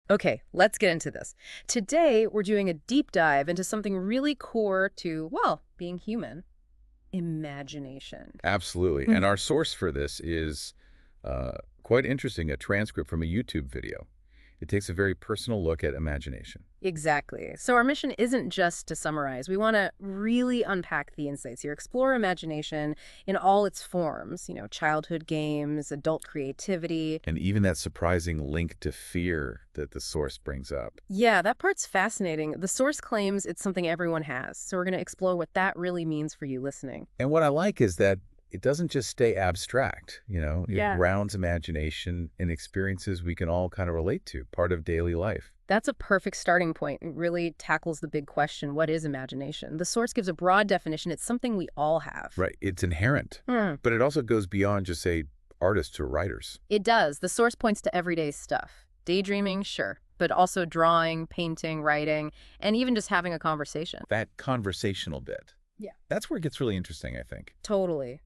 Okay, let's get into this. Today, we're doing a deep dive into something really core to, well, being human: imagination. Absolutely. Hmm. And our source for this is quite interesting, a transcript from a YouTube video. It takes a very personal look at imagination. Exactly. So our mission isn't just to summarize. We want to really unpack the insights here, explore imagination in all its forms, childhood games, adult creativity. And even that surprising link to fear that the source brings up. Yeah, that part's fascinating. The source claims it's something everyone has, so we're going to explore what that really means for you listening. And what I like is that it doesn't just stay abstract, it Yeah. grounds imagination in experiences we can all kind of relate to, part of daily life. That's a perfect starting point. It really tackles the big question: what is imagination? The source gives a broad definition. It's something we all have. Right. It's inherent, Hmm. but it also goes beyond just, say, artists or writers. It does. The source points to everyday stuff. Daydreaming, sure, but also drawing, painting, writing, and even just having a conversation. That conversational bit. Yeah. That's where it gets really interesting, I think. Totally.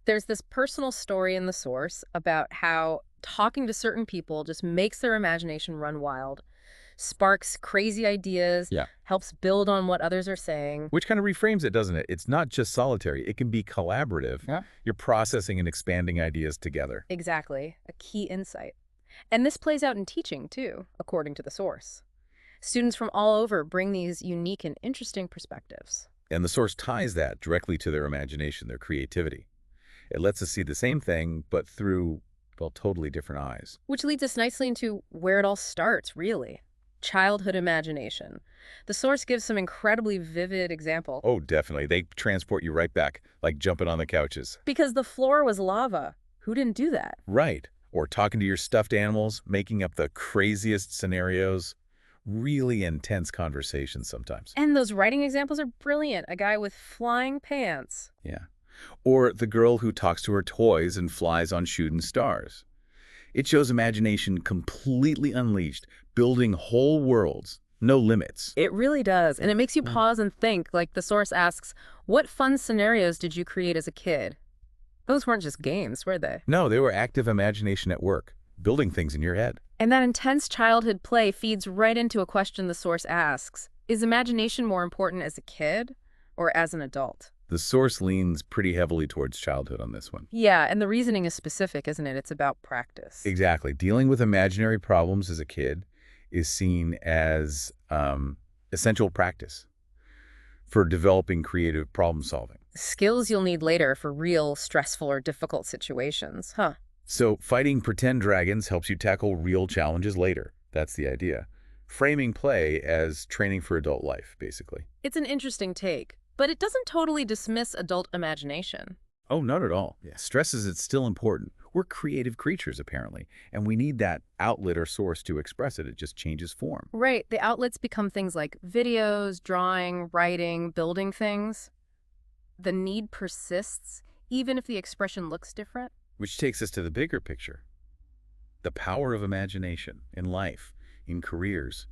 There's this personal story in the source about how talking to certain people just makes their imagination run wild, sparks crazy ideas, Yeah. helps build on what others are saying. Which kind of reframes it, doesn't it? It's not just solitary. It can be collaborative. Yeah. You're processing and expanding ideas together. Exactly. A key insight. And this plays out in teaching, too, according to the source. Students from all over bring these unique and interesting perspectives. And the source ties that directly to their imagination, their creativity. It lets us see the same thing, but through, well, totally different eyes. Which leads us nicely into where it all starts, really: childhood imagination. The source gives some incredibly vivid examples. Oh, definitely. They transport you right back, like jumping on the couches. Because the floor was lava. Who didn't do that? Right. Or talking to your stuffed animals, making up the craziest scenarios. Really intense conversations sometimes. And those writing examples are brilliant. A guy with flying pants. Yeah. Or the girl who talks to her toys and flies on shooting stars. It shows imagination completely unleashed, building whole worlds, no limits. It really does. And it makes you pause and think, like the source asks, what fun scenarios did you create as a kid? Those weren't just games, were they? No, they were active imagination at work, building things in your head. And that intense childhood play feeds right into a question the source asks: is imagination more important as a kid or as an adult? The source leans pretty heavily towards childhood on this one. Yeah, and the reasoning is specific, isn't it? It's about practice. Exactly. Dealing with imaginary problems as a kid is seen as essential practice for developing creative problem solving. Skills you'll need later for real stressful or difficult situations, huh? So fighting pretend dragons helps you tackle real challenges later. That's the idea. Framing play as training for adult life, basically. It's an interesting take, but it doesn't totally dismiss adult imagination. Oh, not at all. Yeah. Stresses it's still important. We're creative creatures, apparently, and we need that outlet or source to express it. It just changes form. Right, the outlets become things like videos, drawing, writing, building things. The need persists, even if the expression looks different. Which takes us to the bigger picture. The power of imagination in life, in careers.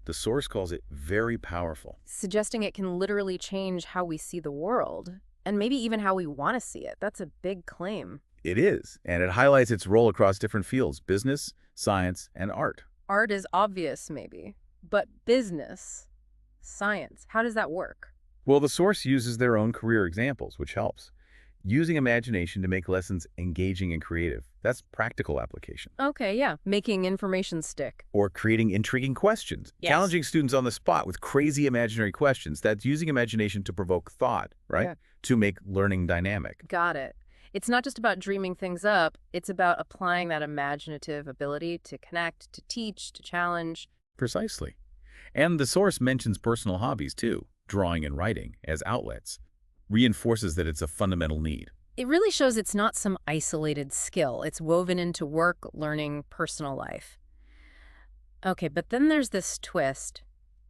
The source calls it very powerful. Suggesting it can literally change how we see the world, and maybe even how we want to see it. That's a big claim. It is, and it highlights its role across different fields: business, science, and art. Art is obvious, maybe, but business, science, how does that work? Well, the source uses their own career examples, which helps. Using imagination to make lessons engaging and creative. That's practical application. Okay, yeah, making information stick. Or creating intriguing questions. Yes. Challenging students on the spot with crazy imaginary questions. That's using imagination to provoke thought, right? Yeah. To make learning dynamic. Got it. It's not just about dreaming things up, it's about applying that imaginative ability to connect, to teach, to challenge. Precisely. And the source mentions personal hobbies too, drawing and writing, as outlets. Reinforces that it's a fundamental need. It really shows it's not some isolated skill. It's woven into work, learning, personal life. Okay, but then there's this twist: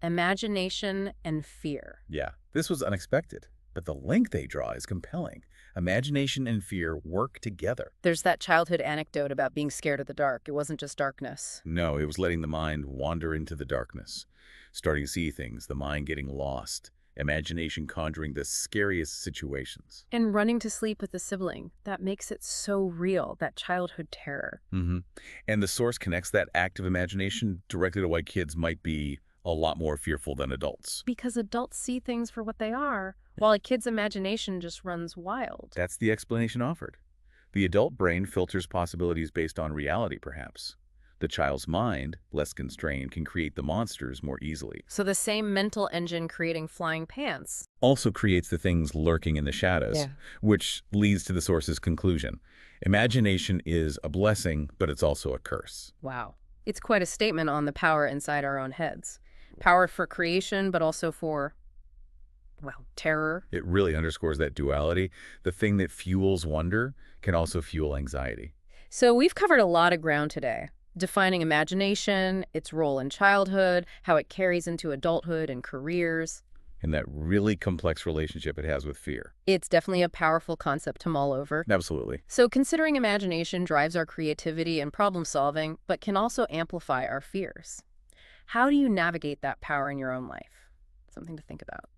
imagination and fear. Yeah, this was unexpected, but the link they draw is compelling. Imagination and fear work together. There's that childhood anecdote about being scared of the dark. It wasn't just darkness. No, it was letting the mind wander into the darkness, starting to see things, the mind getting lost, imagination conjuring the scariest situations. And running to sleep with a sibling, that makes it so real, that childhood terror. hmm And the source connects that active imagination directly to why kids might be a lot more fearful than adults. Because adults see things for what they are, while a kid's imagination just runs wild. That's the explanation offered. The adult brain filters possibilities based on reality, perhaps. The child's mind, less constrained, can create the monsters more easily. So the same mental engine creating flying pants. Also creates the things lurking in the shadows, Yeah. which leads to the source's conclusion. Imagination is a blessing, but it's also a curse. Wow. It's quite a statement on the power inside our own heads. Power for creation, but also for, well, terror. It really underscores that duality. The thing that fuels wonder can also fuel anxiety. So we've covered a lot of ground today. Defining imagination, its role in childhood, how it carries into adulthood and careers. And that really complex relationship it has with fear. It's definitely a powerful concept to mull over. Absolutely. So considering imagination drives our creativity and problem solving, but can also amplify our fears. How do you navigate that power in your own life? Something to think about.